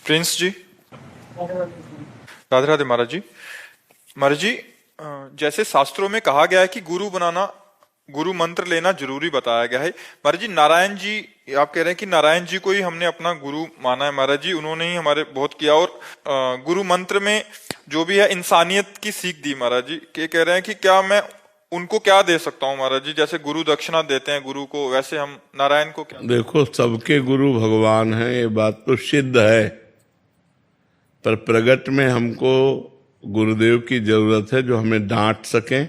Prince जी, राधे राधे महाराज जी। महाराज जी, जैसे शास्त्रों में कहा गया है कि गुरु बनाना, गुरु मंत्र लेना जरूरी बताया गया है। महाराज जी, नारायण जी, आप कह रहे हैं कि नारायण जी को ही हमने अपना गुरु माना है। महाराज जी, उन्होंने ही हमारे बहुत किया, और गुरु मंत्र में जो भी है इंसानियत की सीख दी। महाराज जी के कह रहे हैं कि क्या मैं उनको क्या दे सकता हूँ महाराज जी, जैसे गुरु दक्षिणा देते हैं गुरु को, वैसे हम नारायण को क्या? देखो, सबके गुरु भगवान हैं, ये बात तो सिद्ध है, पर प्रगट में हमको गुरुदेव की जरूरत है जो हमें डांट सकें,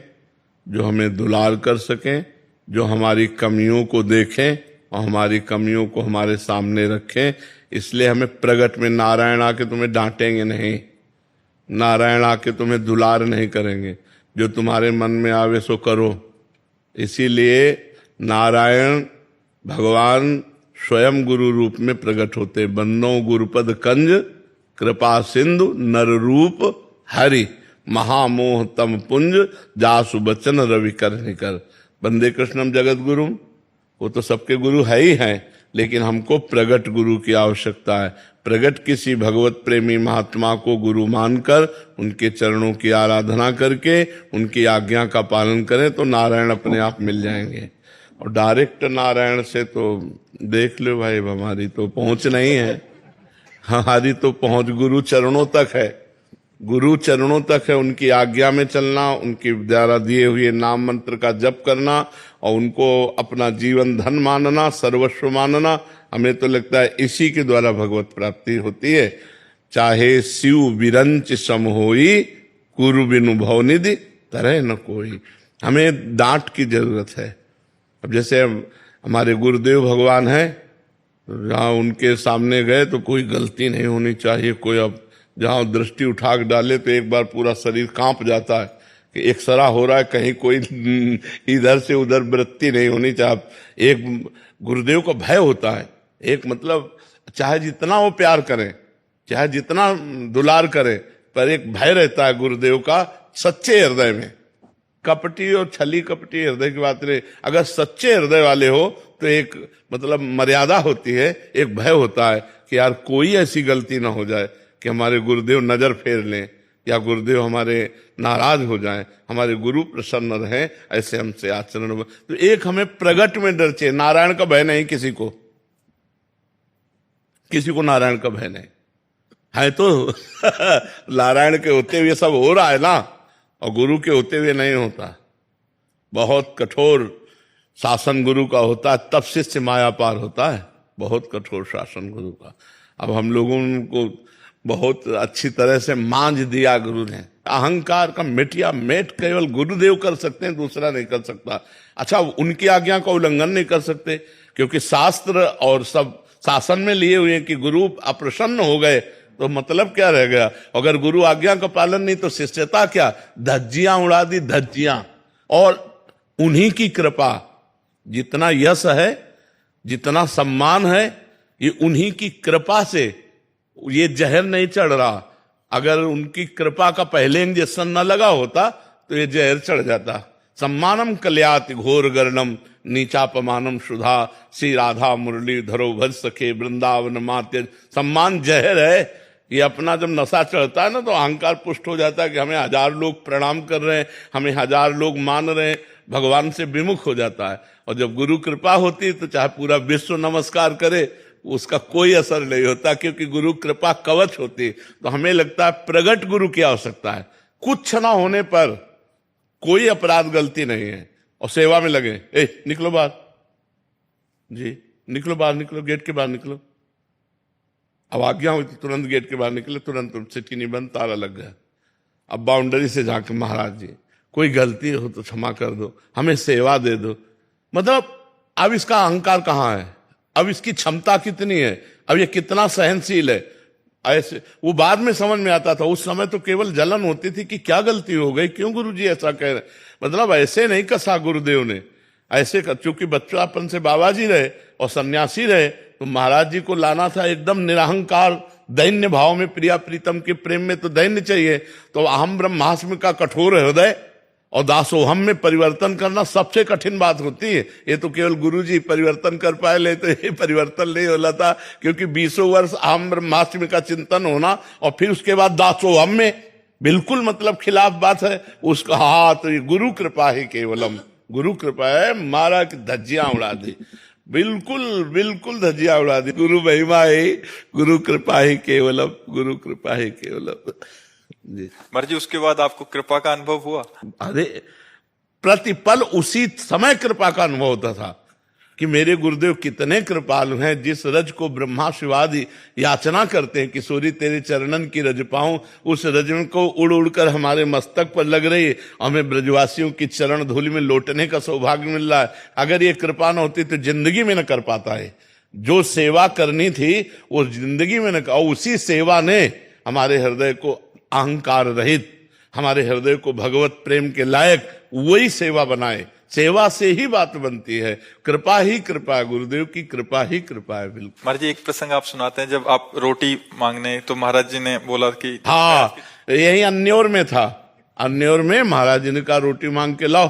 जो हमें दुलार कर सकें, जो हमारी कमियों को देखें और हमारी कमियों को हमारे सामने रखें। इसलिए हमें प्रगट में, नारायण आके तुम्हें डांटेंगे नहीं, नारायण आके तुम्हें दुलार नहीं करेंगे, जो तुम्हारे मन में आवे सो करो। इसीलिए नारायण भगवान स्वयं गुरु रूप में प्रकट होते। बंदो गुरुपद कंज कृपा सिंधु नर रूप हरि, महामोह तम पुंज जासु बचन रवि कर निकर। बंदे कृष्णम जगत गुरु, वो तो सबके गुरु है ही हैं, लेकिन हमको प्रगट गुरु की आवश्यकता है। प्रगट किसी भगवत प्रेमी महात्मा को गुरु मानकर उनके चरणों की आराधना करके उनकी आज्ञा का पालन करें तो नारायण अपने आप मिल जाएंगे। और डायरेक्ट नारायण से तो देख लो भाई, हमारी तो पहुंच नहीं है। हमारी तो पहुंच गुरु चरणों तक है, गुरु चरणों तक है। उनकी आज्ञा में चलना, उनके द्वारा दिए हुए नाम मंत्र का जप करना और उनको अपना जीवन धन मानना, सर्वस्व मानना। हमें तो लगता है इसी के द्वारा भगवत प्राप्ति होती है। चाहे शिव विरंच सम होई, गुरु बिनु भवनिधि तरह न कोई। हमें डांट की जरूरत है। अब जैसे हमारे गुरुदेव भगवान है, जहाँ उनके सामने गए तो कोई गलती नहीं होनी चाहिए। कोई अब जहाँ दृष्टि उठा के डाले तो एक बार पूरा शरीर कांप जाता है कि एक्सरा हो रहा है, कहीं कोई इधर से उधर वृत्ति नहीं होनी चाहिए। एक गुरुदेव का भय होता है, एक मतलब चाहे जितना वो प्यार करें, चाहे जितना दुलार करें, पर एक भय रहता है गुरुदेव का सच्चे हृदय में। कपटी और छली कपटी हृदय की बात नहीं, अगर सच्चे हृदय वाले हो तो एक मतलब मर्यादा होती है, एक भय होता है कि यार कोई ऐसी गलती ना हो जाए कि हमारे गुरुदेव नजर फेर लें या गुरुदेव हमारे नाराज हो जाएं। हमारे गुरु प्रसन्न रहें, ऐसे हमसे आचरण। तो एक हमें प्रगट में डर चाहिए, नारायण का भय नहीं किसी को, किसी को नारायण का भय नहीं है। तो नारायण के होते हुए सब हो रहा है ना, और गुरु के होते हुए नहीं होता। बहुत कठोर शासन गुरु का होता है, तब शिष्य माया पार होता है। बहुत कठोर शासन गुरु का। अब हम लोगों को बहुत अच्छी तरह से मांझ दिया गुरु ने। अहंकार का मिटिया मेट केवल गुरुदेव कर सकते हैं, दूसरा नहीं कर सकता। अच्छा, उनकी आज्ञा का उल्लंघन नहीं कर सकते, क्योंकि शास्त्र और सब शासन में लिए हुए कि गुरु अप्रसन्न हो गए तो मतलब क्या रह गया। अगर गुरु आज्ञा का पालन नहीं तो शिष्यता क्या, धज्जियां उड़ा दी, धज्जियां। और उन्हीं की कृपा, जितना यश है, जितना सम्मान है, ये उन्हीं की कृपा से ये जहर नहीं चढ़ रहा। अगर उनकी कृपा का पहले इंजेक्शन न लगा होता तो ये जहर चढ़ जाता। सम्मानम कल्याति घोर गर्णम नीचापमानम सुधा, श्री राधा मुरली धरो भज सखे वृंदावन माते। सम्मान जहर है। ये अपना जब नशा चढ़ता है ना तो अहंकार पुष्ट हो जाता है कि हमें 1000 लोग प्रणाम कर रहे हैं, हमें 1000 लोग मान रहे हैं, भगवान से विमुख हो जाता है। और जब गुरु कृपा होती है तो चाहे पूरा विश्व नमस्कार करे, उसका कोई असर नहीं होता, क्योंकि गुरु कृपा कवच होती है। तो हमें लगता है प्रगट गुरु की आवश्यकता है। कुछ न होने पर कोई अपराध गलती नहीं है और सेवा में लगे। निकलो बाहर जी, निकलो बाहर, निकलो गेट के बाहर निकलो। अब आज्ञा हुई तो तुरंत गेट के बाहर निकले, तुरंत सिटी नहीं बंद, ताला लग गया। अब बाउंड्री से जाके महाराज जी कोई गलती हो तो क्षमा कर दो, हमें सेवा दे दो। मतलब अब इसका अहंकार कहाँ है, अब इसकी क्षमता कितनी है, अब ये कितना सहनशील है। ऐसे वो बाद में समझ में आता था, उस समय तो केवल जलन होती थी कि क्या गलती हो गई, क्यों गुरुजी ऐसा कह रहे। मतलब ऐसे नहीं कसा गुरुदेव ने, ऐसे चूंकि बच्चापन से बाबा जी रहे और सन्यासी रहे तो महाराज जी को लाना था एकदम निरहंकार दैन्य भाव में। प्रिया प्रीतम के प्रेम में तो दैन्य चाहिए। तो अहम ब्रह्मास्मि का कठोर हृदय और दासोहम में परिवर्तन करना सबसे कठिन बात होती है। ये तो केवल गुरुजी परिवर्तन कर पाए, ले तो ये परिवर्तन नहीं होला था, क्योंकि 20 वर्ष अहम ब्रह्मास्मि का चिंतन होना और फिर उसके बाद दासोहम में बिल्कुल मतलब खिलाफ बात है उसका। हाँ, तो ये गुरु कृपा ही केवलम, गुरु कृपा है, मारा कि धज्जियां उड़ा दी, बिल्कुल बिल्कुल धज्जियां उड़ा दी। गुरु महिमा ही, गुरु कृपा ही केवलम, गुरु कृपा ही केवलम जी। महाराज जी उसके बाद आपको कृपा का अनुभव हुआ? अरे प्रतिपल उसी समय कृपा का अनुभव होता था कि मेरे गुरुदेव कितने कृपालु हैं। जिस रज को ब्रह्मा शिवादि याचना करते हैं, किशोरी तेरे चरणन की रज पाऊं, उस रज को उड़ उड़कर हमारे मस्तक पर लग रही है, हमें ब्रजवासियों की चरण धूलि में लौटने का सौभाग्य मिल रहा है। अगर ये कृपा न होती तो जिंदगी में न कर पाता है। जो सेवा करनी थी वो जिंदगी में न, और उसी सेवा ने हमारे हृदय को अहंकार रहित, हमारे हृदय को भगवत प्रेम के लायक वही सेवा बनाए। सेवा से ही बात बनती है, कृपा ही कृपा, गुरुदेव की कृपा ही कृपा है। बिल्कुल। महाराज जी एक प्रसंग आप सुनाते हैं, जब आप रोटी मांगने तो महाराज जी ने बोला कि हाँ, यही अन्योर में था। अन्योर में महाराज जी ने कहा रोटी मांग के लाओ,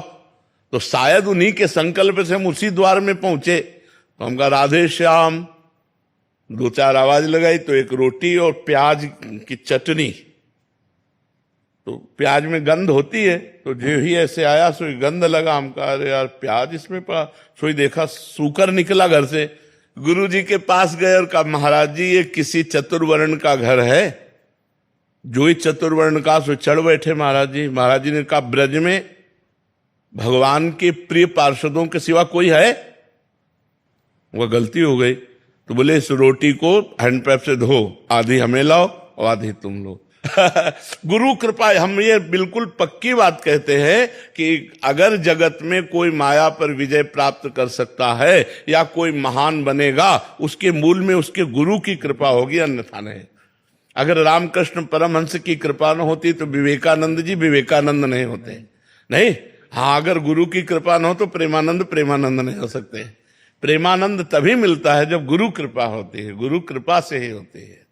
तो शायद उन्हीं के संकल्प से हम उसी द्वार में पहुंचे। तो हम कहा राधे श्याम, 2-4 आवाज लगाई तो एक रोटी और प्याज की चटनी। तो प्याज में गंध होती है, तो जो ही ऐसे आया सोई गंध लगा। हम कहा अरे यार प्याज इसमें पड़ा, सोई देखा सूकर निकला घर से। गुरु जी के पास गए और कहा महाराज जी ये किसी चतुर्वर्ण का घर है। जो ही चतुर्वर्ण का सो चढ़ बैठे महाराज जी। महाराज जी ने कहा ब्रज में भगवान के प्रिय पार्षदों के सिवा कोई है? वह गलती हो गई। तो बोले इस रोटी को हैंडपैप से धो, आधी हमें लाओ और आधी तुम लो। गुरु कृपा। हम ये बिल्कुल पक्की बात कहते हैं कि अगर जगत में कोई माया पर विजय प्राप्त कर सकता है या कोई महान बनेगा, उसके मूल में उसके गुरु की कृपा होगी, अन्यथा नहीं। अगर रामकृष्ण परमहंस की कृपा न होती तो विवेकानंद जी विवेकानंद नहीं होते। नहीं, हाँ, अगर गुरु की कृपा न हो तो प्रेमानंद प्रेमानंद नहीं हो सकते। प्रेमानंद तभी मिलता है जब गुरु कृपा होती है, गुरु कृपा से ही होती है।